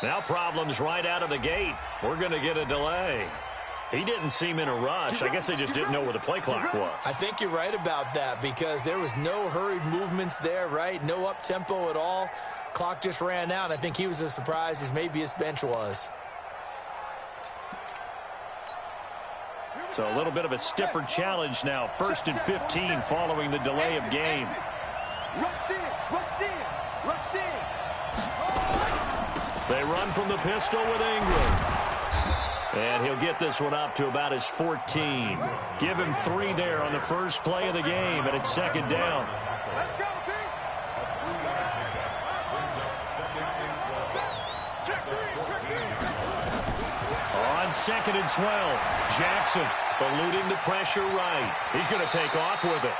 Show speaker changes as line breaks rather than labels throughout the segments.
Now problems right out of the gate. We're going to get a delay. He didn't seem in a rush. I guess they just didn't know where the play clock was.
I think you're right about that because there was no hurried movements there, right? No up-tempo at all. Clock just ran out. I think he was as surprised as maybe his bench was.
So a little bit of a stiffer challenge now. 1st and 15 following the delay of game. They run from the pistol with Ingram. And he'll get this one up to about his 14. Give him 3 there on the first play of the game, and it's 2nd down.
Let's go, team.
On 2nd and 12, Jackson eluding the pressure right. He's going to take off with it.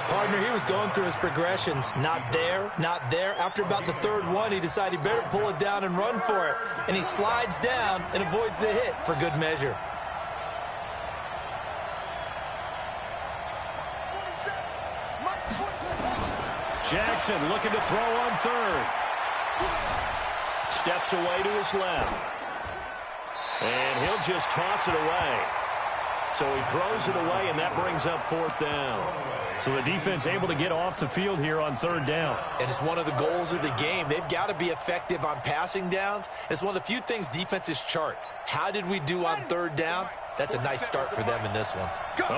Partner, he was going through his progressions. Not there, not there. After about the 3rd one, he decided he better pull it down and run for it. And he slides down and avoids the hit for good measure.
Jackson looking to throw on 3rd. Steps away to his left. And he'll just toss it away. So he throws it away, and that brings up 4th down. So the defense able to get off the field here on 3rd down.
And it's one of the goals of the game. They've got to be effective on passing downs. It's one of the few things defenses chart. How did we do on 3rd down? That's a nice start for them in this one.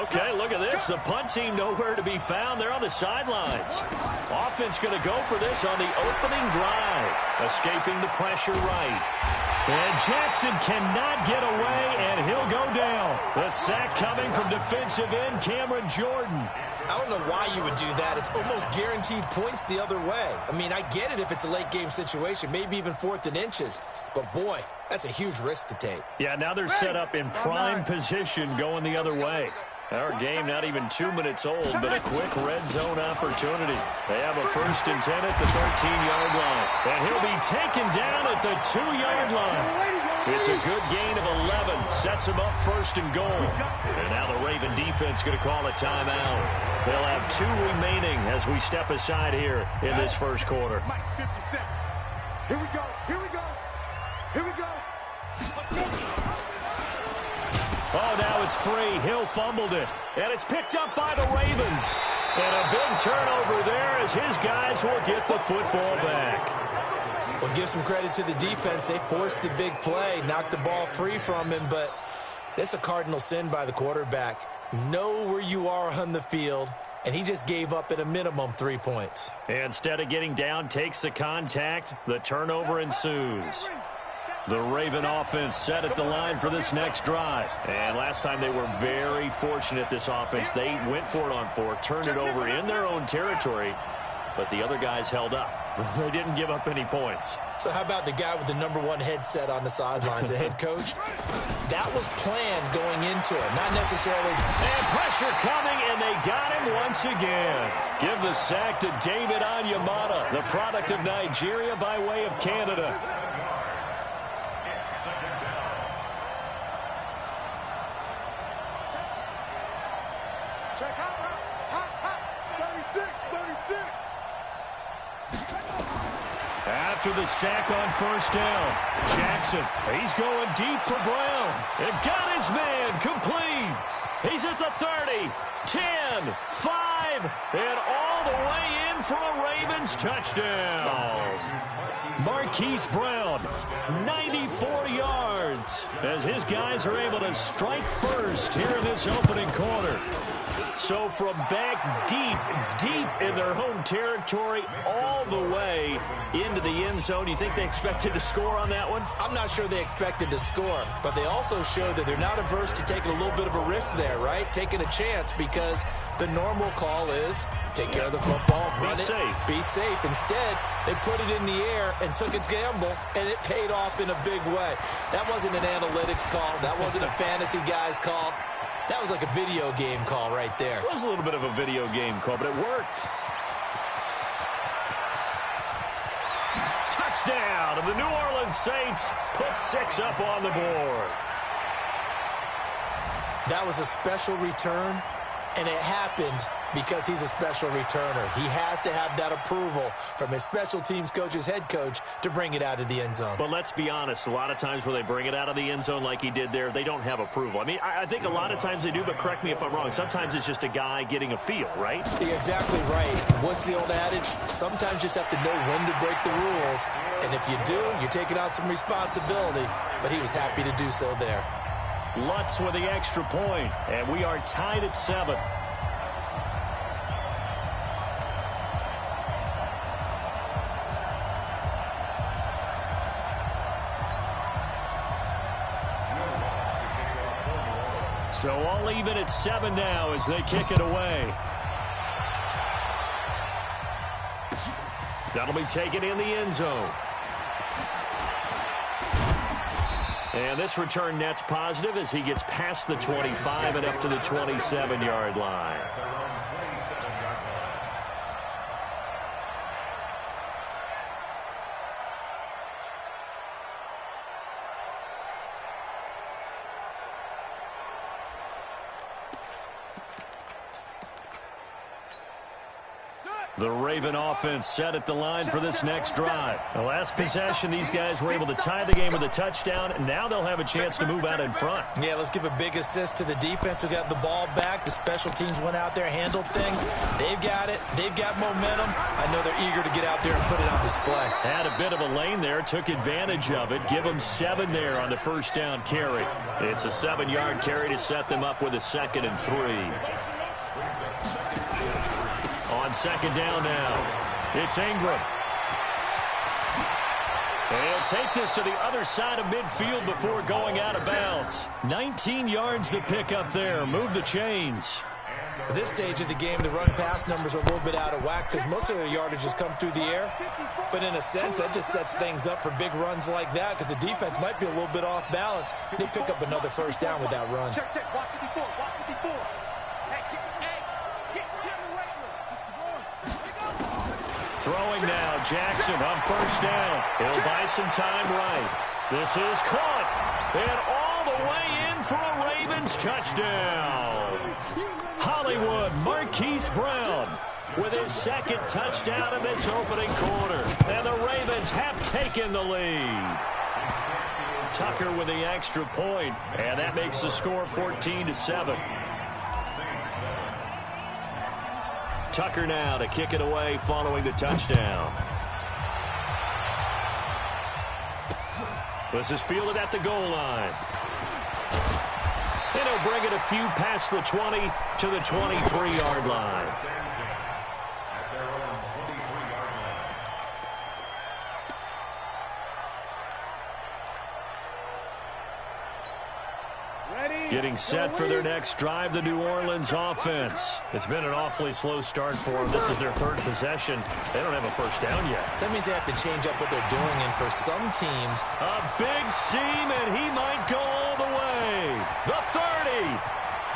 Okay, look at this. The punt team nowhere to be found. They're on the sidelines. Offense going to go for this on the opening drive. Escaping the pressure right. And Jackson cannot get away, and he'll go down. The sack coming from defensive end Cameron Jordan.
I don't know why you would do that. It's almost guaranteed points the other way. I mean, I get it if it's a late-game situation, maybe even 4th and inches. But, boy, that's a huge risk to take.
Yeah, now they're set up in prime position going the other way. Our game not even 2 minutes old, but a quick red zone opportunity. They have a 1st and 10 at the 13-yard line. And he'll be taken down at the 2-yard line. It's a good gain of 11. Sets him up 1st and goal. And now the Raven defense going to call a timeout. They'll have 2 remaining as we step aside here in this first quarter.
Here we go. Here we go. Here we go.
Oh, now it's free. Hill fumbled it. And it's picked up by the Ravens. And a big turnover there as his guys will get the football back.
Well, give some credit to the defense. They forced the big play, knocked the ball free from him, but it's a cardinal sin by the quarterback. Know where you are on the field, and he just gave up at a minimum 3 points.
Instead of getting down, takes the contact. The turnover ensues. The Raven offense set at the line for this next drive. And last time they were very fortunate, this offense. They went for it on 4, turned it over in their own territory, but the other guys held up. They didn't give up any points.
So how about the guy with the #1 headset on the sidelines, the head coach? That was planned going into it, not necessarily.
And pressure coming, and they got him once again. Give the sack to David Onyemata, the product of Nigeria by way of Canada.
Check out. Hot. 36.
After the sack on 1st down, Jackson, he's going deep for Brown. And got his man complete. He's at the 30, 10, 5, and all the way in for a Ravens touchdown. Marquise Brown, 94 yards, as his guys are able to strike first here in this opening quarter. So from back deep in their home territory all the way into the end zone, you think they expected to score on that one?
I'm not sure they expected to score, but they also show that they're not averse to taking a little bit of a risk there, right? Taking a chance because the normal call is take care of the football, run it, be safe. Instead, they put it in the air and took a gamble, and it paid off in a big way. That wasn't an analytics call. That wasn't a fantasy guy's call. That was like a video game call right there.
It was a little bit of a video game call, but it worked. Touchdown, and the New Orleans Saints put 6 up on the board.
That was a special return, and it happened because he's a special returner. He has to have that approval from his special teams coach's head coach to bring it out of the end zone.
But let's be honest, a lot of times when they bring it out of the end zone like he did there, they don't have approval. I mean, I think a lot of times they do, but correct me if I'm wrong. Sometimes it's just a guy getting a feel, right?
You're exactly right. What's the old adage? Sometimes you just have to know when to break the rules. And if you do, you're taking on some responsibility. But he was happy to do so there.
Lutz with the extra point, and we are tied at 7. So all even at 7 now as they kick it away. That'll be taken in the end zone. And this return net's positive as he gets past the 25 and up to the 27-yard line. The Raven offense set at the line for this next drive. The last possession, these guys were able to tie the game with a touchdown, and now they'll have a chance to move out in front.
Yeah, let's give a big assist to the defense who got the ball back. The special teams went out there, handled things. They've got it. They've got momentum. I know they're eager to get out there and put it on display.
Had a bit of a lane there, took advantage of it. Give them 7 there on the first down carry. It's a 7-yard carry to set them up with a 2nd and 3. On 2nd down now, it's Ingram. And he'll take this to the other side of midfield before going out of bounds. 19 yards to pick up there. Move the chains.
At this stage of the game, the run-pass numbers are a little bit out of whack because most of their yardage has come through the air. But in a sense, that just sets things up for big runs like that because the defense might be a little bit off balance. They pick up another first down with that run.
Check. Watch 54. Watch 54.
Throwing now, Jackson on first down. He'll buy some time right. This is caught. And all the way in for a Ravens touchdown. Hollywood Marquise Brown with his 2nd touchdown in this opening quarter. And the Ravens have taken the lead. Tucker with the extra point, and that makes the score 14-7. Tucker now to kick it away following the touchdown. This is fielded at the goal line. And he'll bring it a few past the 20 to the 23-yard line. Getting set for their next drive, the New Orleans offense. It's been an awfully slow start for them. This is their 3rd possession. They don't have a first down yet.
So that means they have to change up what they're doing, and for some teams...
A big seam, and he might go all the way. The 30,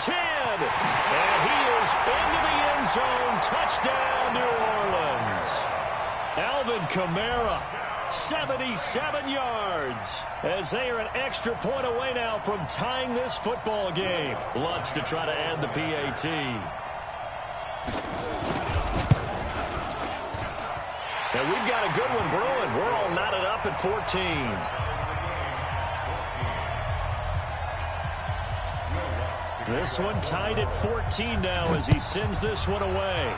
10, and he is into the end zone. Touchdown, New Orleans. Alvin Kamara. 77 yards as they are an extra point away now from tying this football game. Lutz to try to add the PAT. And we've got a good one brewing. We're all knotted up at 14. This one tied at 14 now as he sends this one away.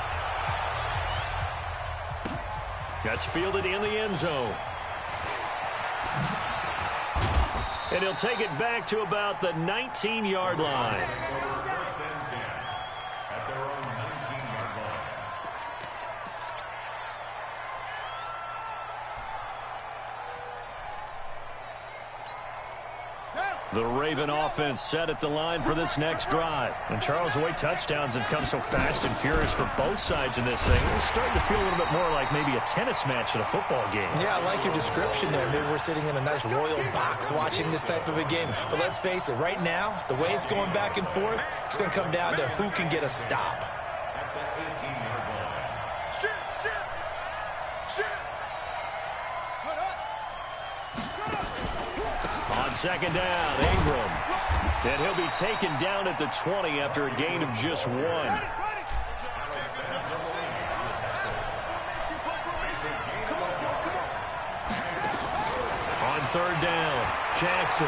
That's fielded in the end zone. And he'll take it back to about the 19-yard line. The Raven offense set at the line for this next drive. And Charles, the way touchdowns have come so fast and furious for both sides in this thing, it's starting to feel a little bit more like maybe a tennis match at a football game.
Yeah, I like your description there. Maybe we're sitting in a nice royal box watching this type of a game. But let's face it, right now, the way it's going back and forth, it's going to come down to who can get a stop.
On 2nd down, Ingram. And he'll be taken down at the 20 after a gain of just 1. third down. Jackson.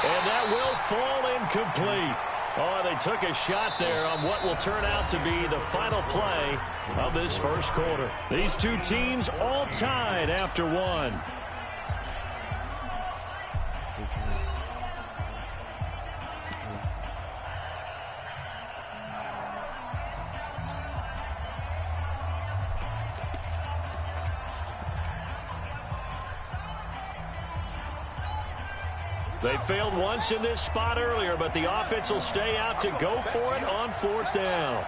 And that will fall incomplete. Oh, they took a shot there on what will turn out to be the final play of this first quarter. These two teams all tied after one. They failed once in this spot earlier, but the offense will stay out to go for it on fourth down.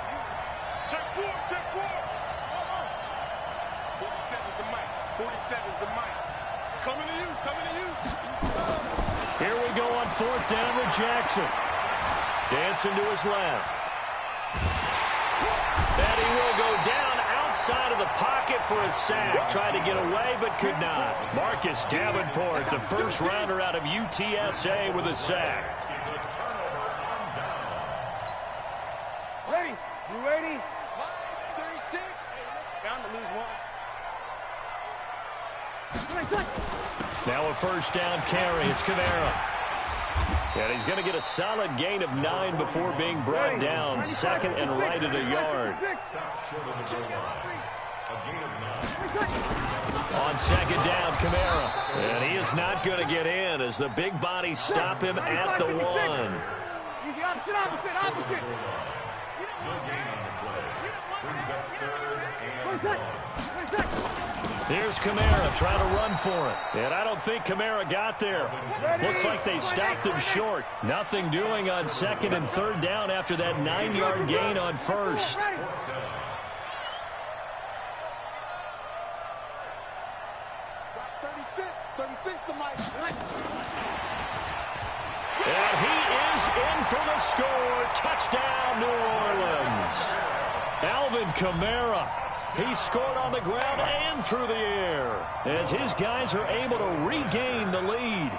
Check four, check four. 47's the mic. 47's the mic. Coming to you, coming to you.
Here we go on fourth down with Jackson. Dancing to his left. And he will go down outside of the pocket for a sack. Tried to get away, but could not. Marcus Davenport, the first rounder out of UTSA with a sack.
Ready? You ready? 36. Bound to lose one.
Now a first down carry. It's Kamara. And he's going to get a solid gain of 9 before being brought down. Second and right at a yard. On second down, Kamara. And he is not going to get in as the big bodies stop him at the 1. Here's Kamara trying to run for it. And I don't think Kamara got there. Looks like they stopped him short. Nothing doing on second and third down after that 9-yard gain on first. And he is in for the score. Touchdown, New Orleans. Alvin Kamara. He scored on the ground and through the air as his guys are able to regain the lead.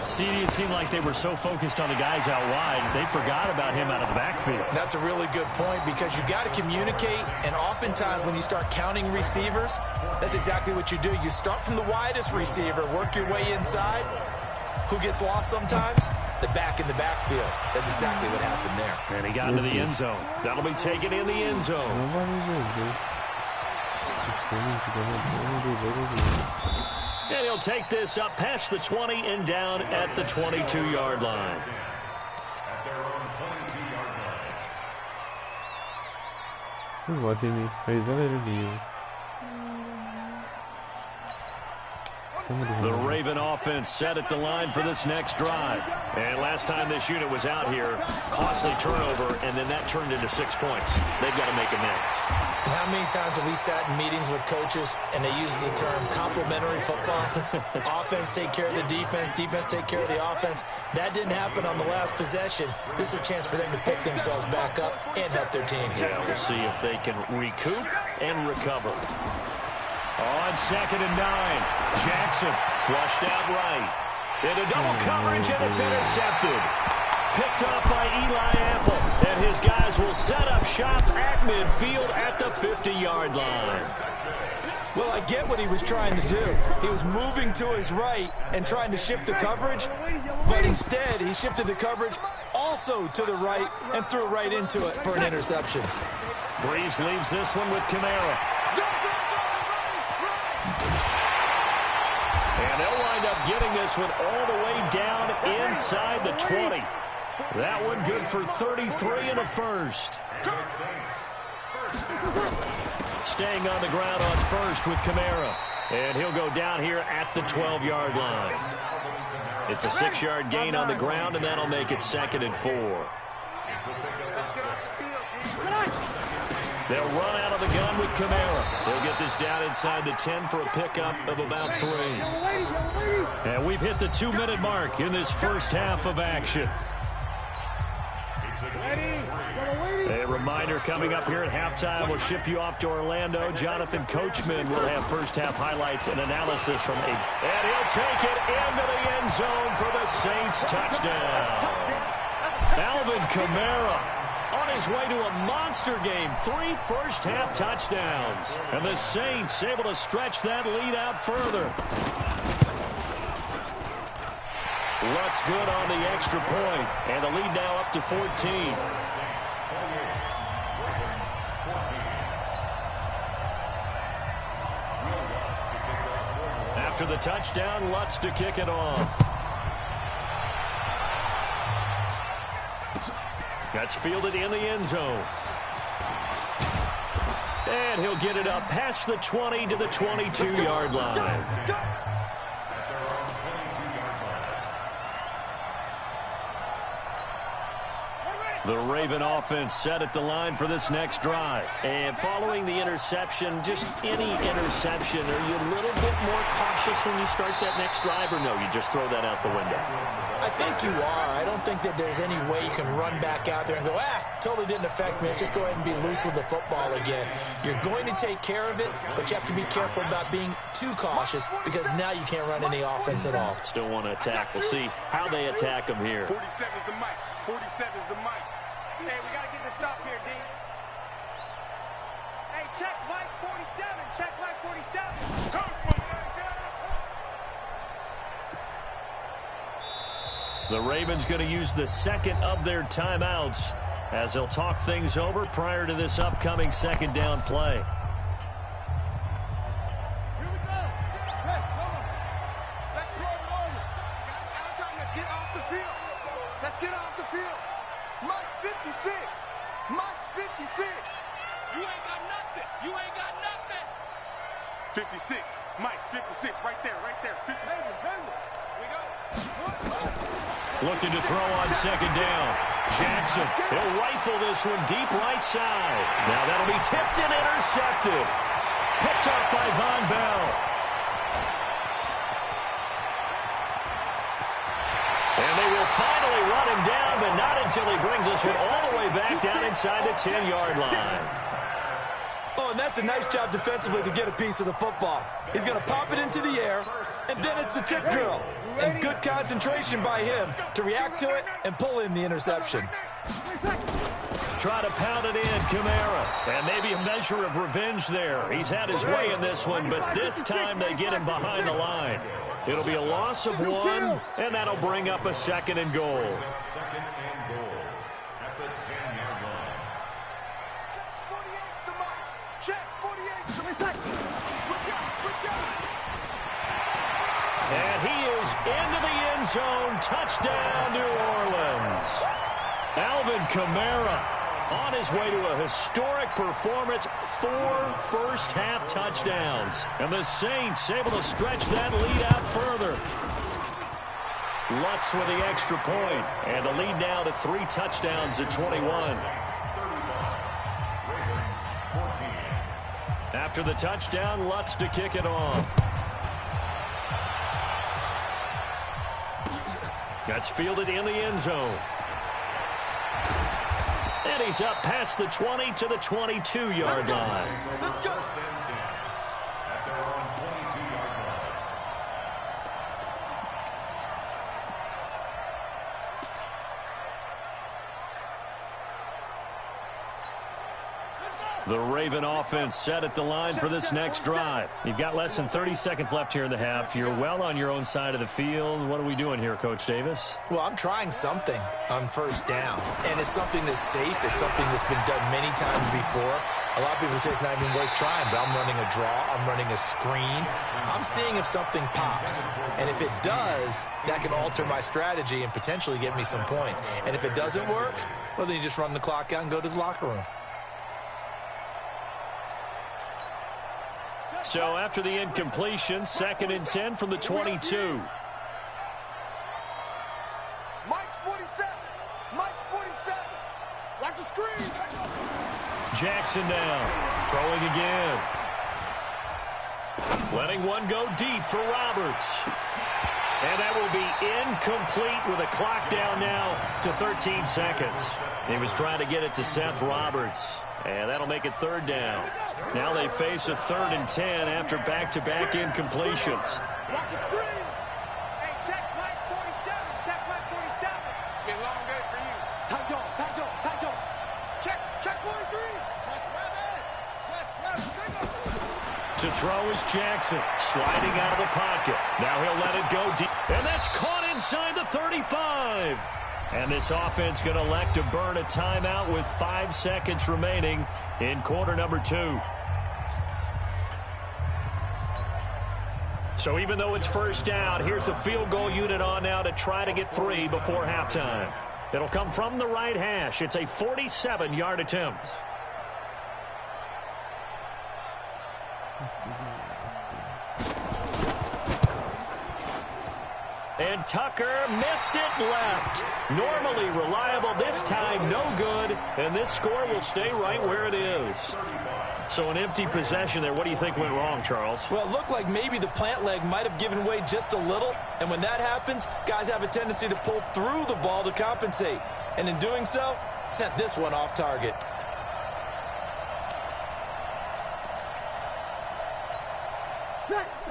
See, it seemed like they were so focused on the guys out wide, they forgot about him out of the backfield.
That's a really good point because you've got to communicate, and oftentimes when you start counting receivers, that's exactly what you do. You start from the widest receiver, work your way inside. Who gets lost sometimes? The back in the backfield. That's exactly what happened there.
And he got into the end zone. That'll be taken in the end zone. And he'll take this up past the 20 and down at the 22-yard line.
Who's watching me? He's a little new.
The Raven offense set at the line for this next drive. And last time this unit was out here, costly turnover, and then that turned into 6 points. They've got to make amends.
And how many times have we sat in meetings with coaches and they use the term complementary football? Offense take care of the defense, defense take care of the offense. That didn't happen on the last possession. This is a chance for them to pick themselves back up and help their team.
Yeah, we'll see if they can recoup and recover. On second and 9, Jackson flushed out right. Into double coverage, and it's intercepted. Picked up by Eli Apple, and his guys will set up shop at midfield at the 50-yard line.
Well, I get what he was trying to do. He was moving to his right and trying to shift the coverage, but instead he shifted the coverage also to the right and threw right into it for an interception.
Breeze leaves this one with Kamara. And they'll wind up getting this one all the way down inside the 20. That one good for 33 and a first. Staying on the ground on first with Kamara. And he'll go down here at the 12-yard line. It's a 6-yard gain on the ground, and that'll make it second and 4. They'll run out of the gun with Kamara. They'll get this down inside the 10 for a pickup of about 3. And we've hit the 2-minute mark in this first half of action. A reminder coming up here at halftime. We'll ship you off to Orlando. Jonathan Coachman will have first half highlights and analysis from and he'll take it into the end zone for the Saints touchdown. Alvin Kamara on his way to a monster game. 3 first-half touchdowns. And the Saints able to stretch that lead out further. Lutz good on the extra point. And the lead now up to 14. After the touchdown, Lutz to kick it off. That's fielded in the end zone. And he'll get it up past the 20 to the 22-yard line. The Raven offense set at the line for this next drive. And following the interception, just any interception, are you a little bit more cautious when you start that next drive, or no, you just throw that out the window?
I think you are. I don't think that there's any way you can run back out there and go, totally didn't affect me. Let's just go ahead and be loose with the football again. You're going to take care of it, but you have to be careful about being too cautious because now you can't run any offense at all.
Still want to attack. We'll see how they attack them here.
47 is the mic. 47 is the mic. Hey, we got to get this stop here, D. Hey, check Mike 47. Check Mike 47.
The Ravens going to use the second of their timeouts as they'll talk things over prior to this upcoming second down play.
Here we go. Hey, hold on. Let's close it over. Guys, our time, let's get off the field. Let's get off the field. Mike's 56. Mike's 56. You ain't got nothing. You ain't got nothing. 56. Mike, 56. Right there, right there. 56. Here we go.
Looking to throw on second down. Jackson, he'll rifle this one deep right side. Now that'll be tipped and intercepted. Picked up by Von Bell. And they will finally run him down, but not until he brings this one all the way back down inside the 10-yard line.
Oh, and that's a nice job defensively to get a piece of the football. He's going to pop it into the air, and then it's the tip drill. And good concentration by him to react to it and pull in the interception.
Try to pound it in, Kamara. And maybe a measure of revenge there. He's had his way in this one, but this time they get him behind the line. It'll be a loss of 1, and that'll bring up a 2nd and goal. And he is into the end zone. Touchdown, New Orleans. Alvin Kamara on his way to a historic performance. 4 first-half touchdowns. And the Saints able to stretch that lead out further. Lutz with the extra point. And the lead now to 3 touchdowns at 21. After the touchdown, Lutz to kick it off. That's fielded in the end zone. And he's up past the 20 to the 22-yard line. The Raven offense set at the line for this next drive. You've got less than 30 seconds left here in the half. You're well on your own side of the field. What are we doing here, Coach Davis?
Well, I'm trying something on first down, and it's something that's safe. It's something that's been done many times before. A lot of people say it's not even worth trying, but I'm running a draw. I'm running a screen. I'm seeing if something pops, and if it does, that can alter my strategy and potentially get me some points. And if it doesn't work, well, then you just run the clock out and go to the locker room.
So after the incompletion, 2nd and 10 from the 22.
Mike's 47. Mike's 47. Watch the screen.
Jackson down. Throwing again. Letting one go deep for Roberts. And that will be incomplete with a clock down now to 13 seconds. He was trying to get it to Seth Roberts. And that'll make it 3rd down. Now they face a 3rd and 10 after back-to-back incompletions.
Watch the screen. Hey, check Mike 47. Check Mike 47. It's been a long day for you. Tight on, tight on, tight on. Check.
To throw is Jackson, sliding out of the pocket. Now he'll let it go deep, and that's caught inside the 35. And this offense going to elect to burn a timeout with 5 seconds remaining in quarter number 2. So even though it's first down, here's the field goal unit on now to try to get 3 before halftime. It'll come from the right hash. It's a 47-yard attempt. And Tucker missed it left. Normally reliable, this time no good. And this score will stay right where it is. So an empty possession there. What do you think went wrong, Charles?
Well, it looked like maybe the plant leg might have given way just a little. And when that happens, guys have a tendency to pull through the ball to compensate. And in doing so, sent this one off target.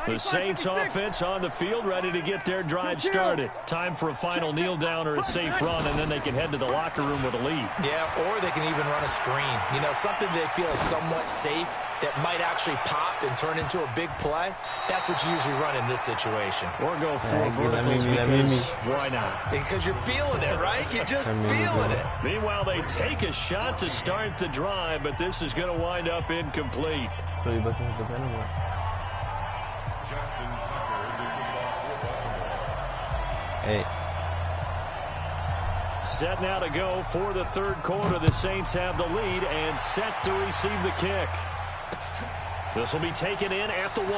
The Saints offense on the field, ready to get their drive started. Time for a final kneel down or a safe run, and then they can head to the locker room with a lead.
Yeah, or they can even run a screen. You know, something they feel is somewhat safe that might actually pop and turn into a big play. That's what you usually run in this situation.
Or go for verticals because why not?
Because you're feeling it, right? You're just feeling it.
Meanwhile, they take a shot to start the drive, but this is going to wind up incomplete.
Hey.
Set now to go for the third quarter. The Saints have the lead and set to receive the kick. This will be taken in at the 1.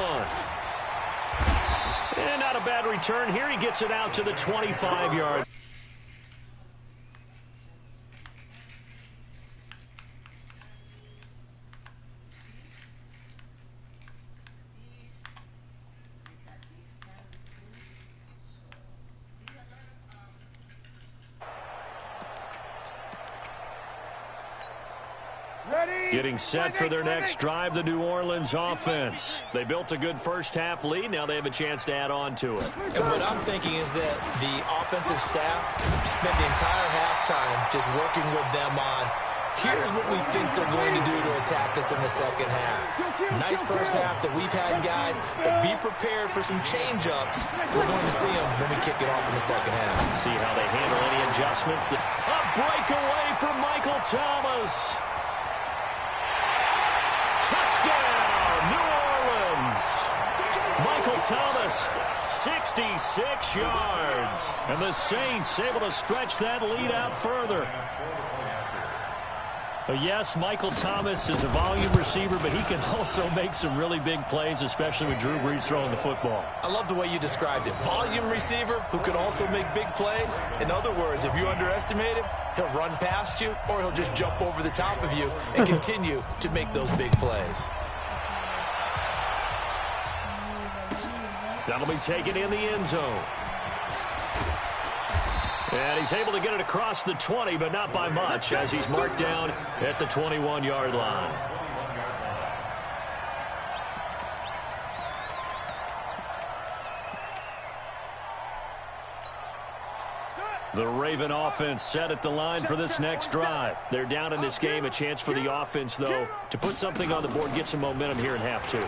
And not a bad return here. He gets it out to the 25-yard. Getting set for their next drive, the New Orleans offense. They built a good first-half lead. Now they have a chance to add on to it.
And what I'm thinking is that the offensive staff spent the entire halftime just working with them on, here's what we think they're going to do to attack us in the second half. Nice first half that we've had, guys, but be prepared for some change-ups. We're going to see them when we kick it off in the second half.
See how they handle any adjustments. A breakaway from Michael Thomas. Touchdown, New Orleans. Michael Thomas, 66 yards. And the Saints able to stretch that lead out further. Yes, Michael Thomas is a volume receiver, but he can also make some really big plays, especially with Drew Brees throwing the football.
I love the way you described it. Volume receiver who can also make big plays. In other words, if you underestimate him, he'll run past you or he'll just jump over the top of you and continue to make those big plays.
That'll be taken in the end zone. And he's able to get it across the 20, but not by much, as he's marked down at the 21-yard line. The Raven offense set at the line for this next drive. They're down in this game. A chance for the offense, though, to put something on the board, get some momentum here in half 2.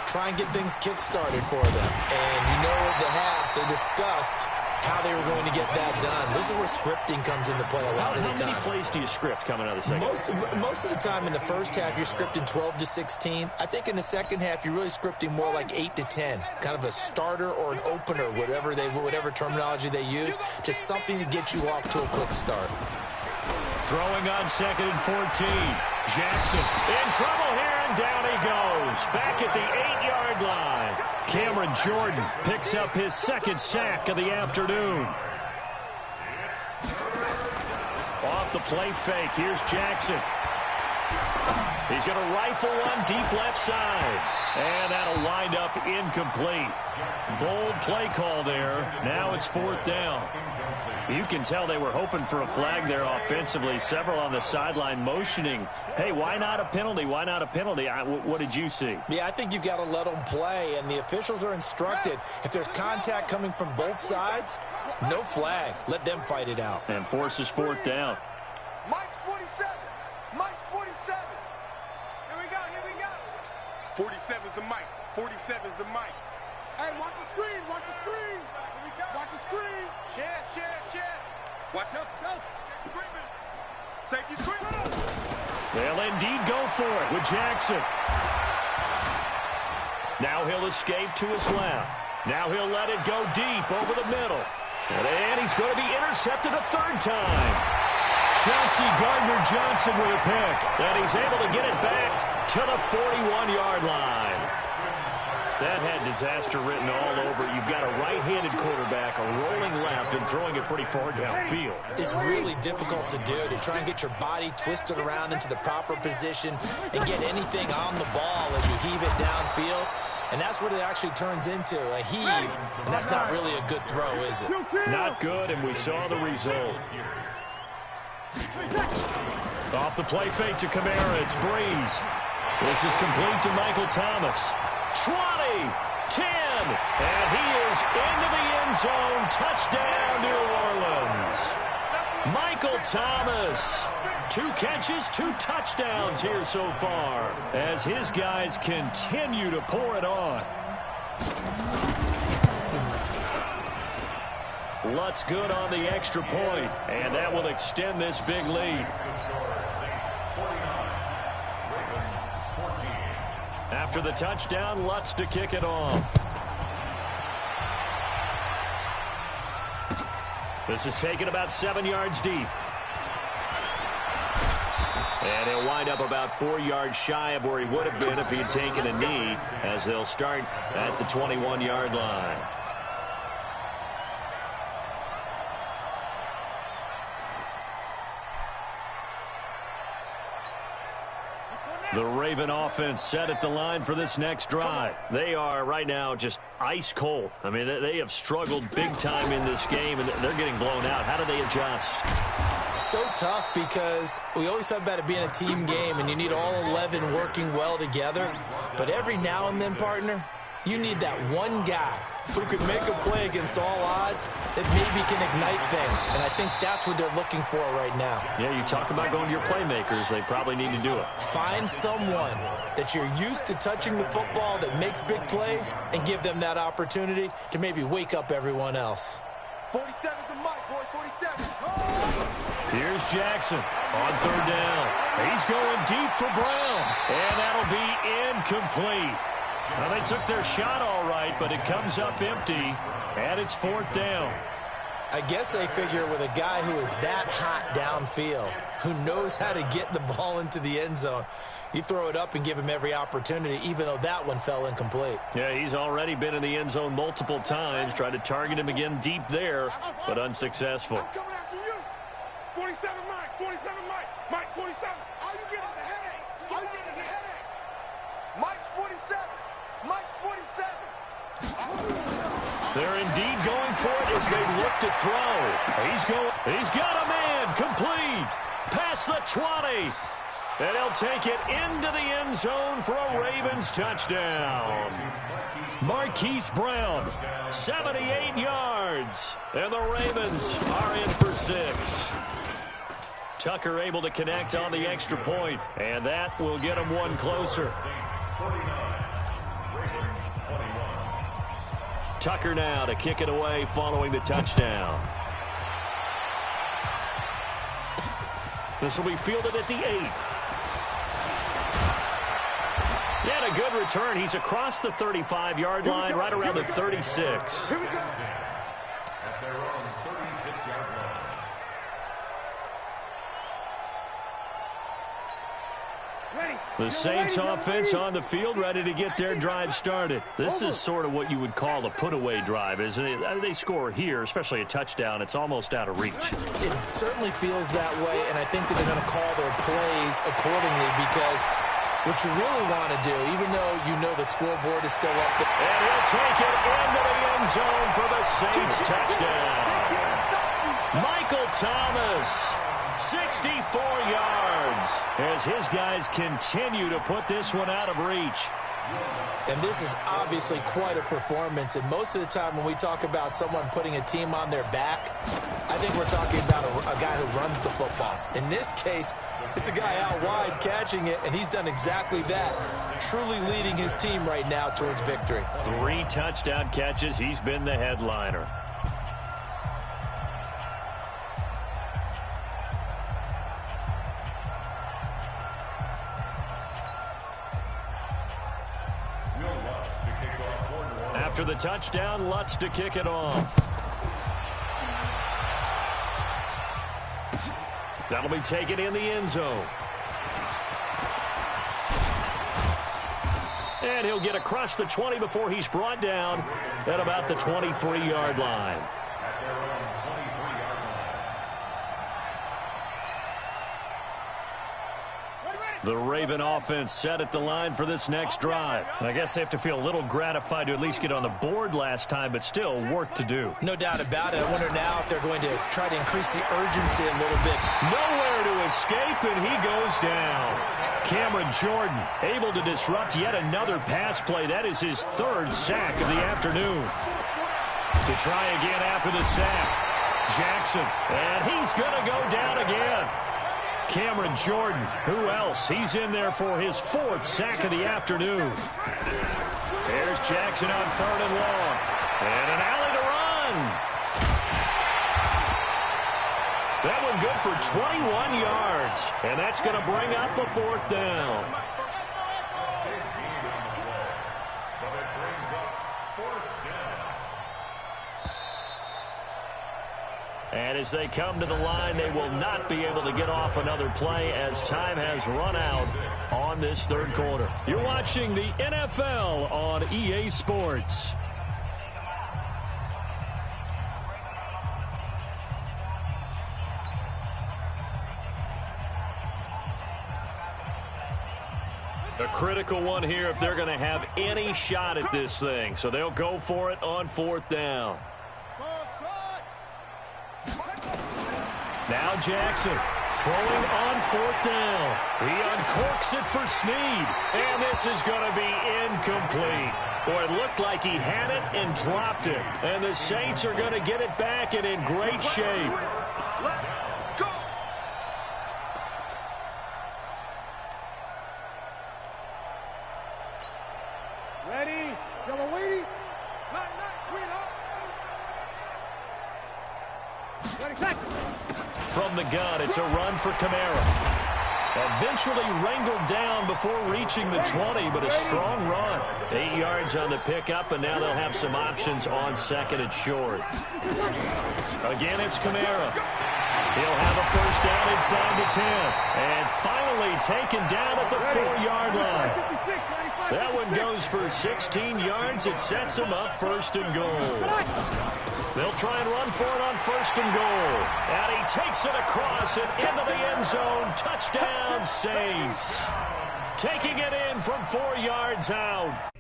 Try and get things kick-started for them. And you know at the half, they discussed how they were going to get that done. This is where scripting comes into play a lot of the time.
How many plays do you script coming out of the second?
Most of the time in the first half, you're scripting 12 to 16. I think in the second half, you're really scripting more like 8 to 10. Kind of a starter or an opener, whatever terminology they use. Just something to get you off to a quick start.
Throwing on 2nd and 14. Jackson in trouble here, and down he goes. Back at the 8-yard line. Cameron Jordan picks up his second sack of the afternoon. Off the play fake, here's Jackson. He's going to rifle one deep left side. And that'll wind up incomplete. Bold play call there. Now it's 4th down. You can tell they were hoping for a flag there offensively. Several on the sideline motioning, hey, why not a penalty? Why not a penalty? What did you see?
Yeah, I think you've got to let them play, and the officials are instructed. If there's contact coming from both sides, no flag. Let them fight it out.
And forces 4th down.
Mike's 47. Mike's 47. Here we go. 47's the mic. 47's the mic. Hey, watch the screen. Watch the screen. Watch the screen. Chest. Watch out. Safety screen.
They'll indeed go for it with Jackson. Now he'll escape to his left. Now he'll let it go deep over the middle. And he's going to be intercepted a third time. Chauncey Gardner-Johnson with a pick. And he's able to get it back to the 41-yard line. That had disaster written all over it. You've got a right-handed quarterback, a rolling left, and throwing it pretty far downfield.
It's really difficult to do, to try and get your body twisted around into the proper position and get anything on the ball as you heave it downfield. And that's what it actually turns into, a heave. And that's not really a good throw, is it?
Not good, and we saw the result. Off the play fake to Kamara, it's Breeze. This is complete to Michael Thomas. 20, 10, and he is into the end zone. Touchdown, New Orleans. Michael Thomas, 2 catches, 2 touchdowns here so far as his guys continue to pour it on. Lutz good on the extra point, and that will extend this big lead. After the touchdown, Lutz to kick it off. This is taken about 7 yards deep. And he'll wind up about 4 yards shy of where he would have been if he had taken a knee, as they'll start at the 21-yard line. The Raven offense set at the line for this next drive. They are right now just ice cold. I mean, they have struggled big time in this game, and they're getting blown out. How do they adjust?
So tough, because we always talk about it being a team game, and you need all 11 working well together. But every now and then, partner, you need that one guy who can make a play against all odds that maybe can ignite things. And I think that's what they're looking for right now.
Yeah, you talk about going to your playmakers. They probably need to do it.
Find someone that you're used to touching the football that makes big plays and give them that opportunity to maybe wake up everyone else.
47's the mic, boy. 47.
Here's Jackson on third down. He's going deep for Brown, and that'll be incomplete. Well, they took their shot all right, but it comes up empty, and it's 4th down.
I guess they figure with a guy who is that hot downfield, who knows how to get the ball into the end zone, you throw it up and give him every opportunity, even though that one fell incomplete.
Yeah, he's already been in the end zone multiple times, tried to target him again deep there, but unsuccessful.
I'm coming after you. 47 Mike. 47 Mike. Mike 47. All you get is a headache. All you get is a headache. Mike's 47. Mike's 47.
They're indeed going for it as they look to throw. He's got a man complete. Past the 20. And he'll take it into the end zone for a Ravens touchdown. Marquise Brown, 78 yards. And the Ravens are in for 6. Tucker able to connect on the extra point, and that will get him one closer. Tucker now to kick it away following the touchdown. This will be fielded at the 8. He had a good return. He's across the 35-yard line, right around the 36.
Here we go.
At their own 36-yard line.
The Saints offense on the field, ready to get their drive started. This is sort of what you would call a put-away drive, isn't it? They score here, especially a touchdown. It's almost out of reach.
It certainly feels that way, and I think that they're going to call their plays accordingly, because what you really want to do, even though you know the scoreboard is still up there.
And he'll take it into the end zone for the Saints touchdown. Michael Thomas, 64 yards, as his guys continue to put this one out of reach.
And this is obviously quite a performance, and most of the time when we talk about someone putting a team on their back, I think we're talking about a guy who runs the football. In this case, it's a guy out wide catching it, and he's done exactly that. truly leading his team right now towards victory.
3 touchdown catches. He's been the headliner. After the touchdown, Lutz to kick it off. That'll be taken in the end zone. And he'll get across the 20 before he's brought down at about the 23-yard line. The Raven offense set at the line for this next drive. I guess they have to feel a little gratified to at least get on the board last time, but still work to do.
No doubt about it. I wonder now if they're going to try to increase the urgency a little bit.
Nowhere to escape, and he goes down. Cameron Jordan able to disrupt yet another pass play. That is his 3rd sack of the afternoon. To try again after the sack. Jackson, and he's going to go down again. Cameron Jordan, who else? He's in there for his 4th sack of the afternoon. There's Jackson on 3rd and long. And an alley to run. That one good for 21 yards. And that's going to bring up a 4th down. And as they come to the line, they will not be able to get off another play as time has run out on this 3rd quarter. You're watching the NFL on EA Sports. A critical one here if they're going to have any shot at this thing. So they'll go for it on 4th down. Now Jackson throwing on 4th down. He uncorks it for Snead. And this is going to be incomplete. Boy, it looked like he had it and dropped it. And the Saints are going to get it back and in great shape.
Ready? Yellow lady? Night, sweetheart. Ready, set.
From the gun, it's a run for Kamara. Eventually wrangled down before reaching the 20, but a strong run. 8 yards on the pickup, and now they'll have some options on 2nd and short. Again, it's Kamara. He'll have a 1st down inside the 10. And finally taken down at the 4-yard line. That one goes for 16 yards. It sets him up 1st and goal. They'll try and run for it on 1st and goal. And he takes it across and into the end zone. Touchdown, Saints. Taking it in from 4 yards out.